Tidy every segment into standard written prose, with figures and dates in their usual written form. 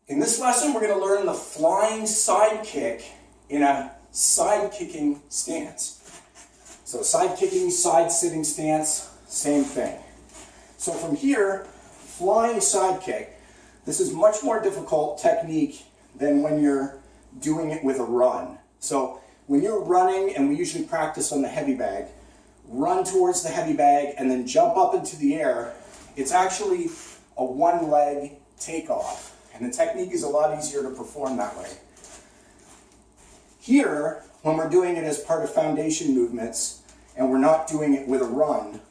In this lesson, we're going to learn the flying side kick in a side kicking stance. So side kicking, side sitting stance, same thing. So from here, flying side kick, this is much more difficult technique than when you're doing it with a run. So when you're running, and we usually practice on the heavy bag, run towards the heavy bag and then jump up into the air. It's actually a one leg takeoff. And the technique is a lot easier to perform that way. Here, when we're doing it as part of foundation movements, and we're not doing it with a run,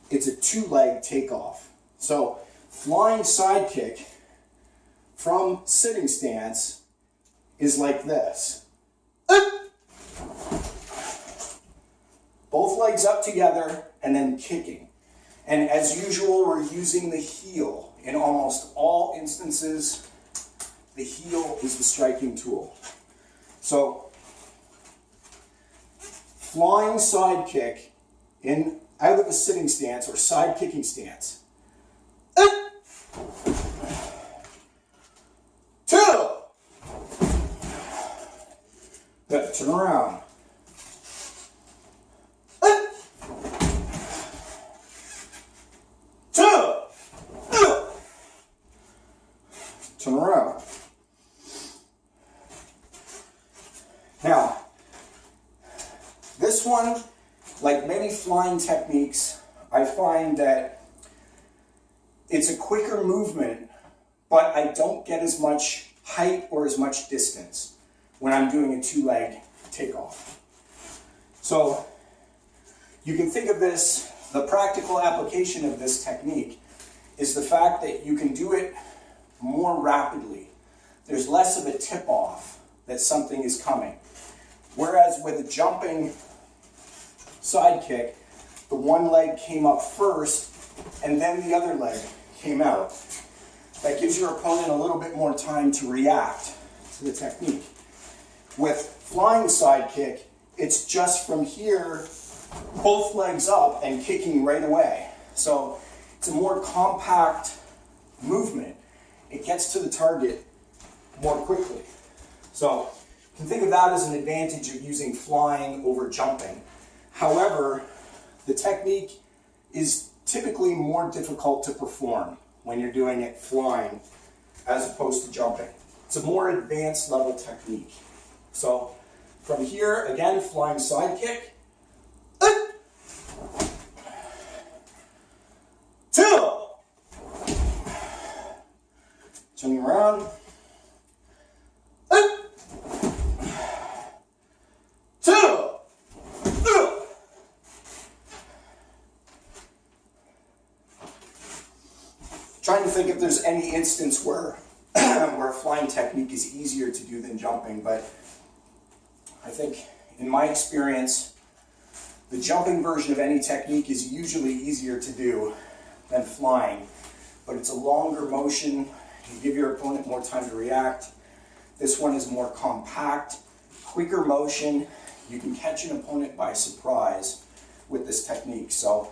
it's a two-leg takeoff. So, flying side kick from sitting stance is like this. Both legs up together and then kicking. And as usual, we're using the heel. In almost all instances, the heel is the striking tool. So, flying side kick out of a sitting stance or side kicking stance. 2. Good. Turn around. Turn around. Now, this one, like many flying techniques, I find that it's a quicker movement, but I don't get as much height or as much distance when I'm doing a two-leg takeoff. So, you can think of this, the practical application of this technique is the fact that you can do it more rapidly. There's less of a tip-off that something is coming. Whereas with a jumping side kick, the one leg came up first and then the other leg came out. That gives your opponent a little bit more time to react to the technique. With flying side kick, it's just from here, both legs up and kicking right away. So it's a more compact movement. It gets to the target more quickly. So you can think of that as an advantage of using flying over jumping. However, the technique is typically more difficult to perform when you're doing it flying as opposed to jumping. It's a more advanced level technique. So from here, again, flying side kick. 2. Turning around. 2. Trying to think if there's any instance where where a flying technique is easier to do than jumping, but I think in my experience, the jumping version of any technique is usually easier to do than flying, but it's a longer motion. You give your opponent more time to react. This one is more compact, quicker motion. You can catch an opponent by surprise with this technique. So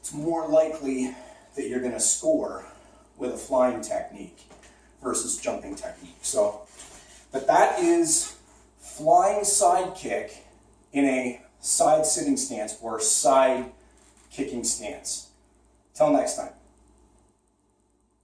it's more likely that you're going to score with a flying technique versus jumping technique. So, but that is flying side kick in a side sitting stance or side kicking stance. Till next time.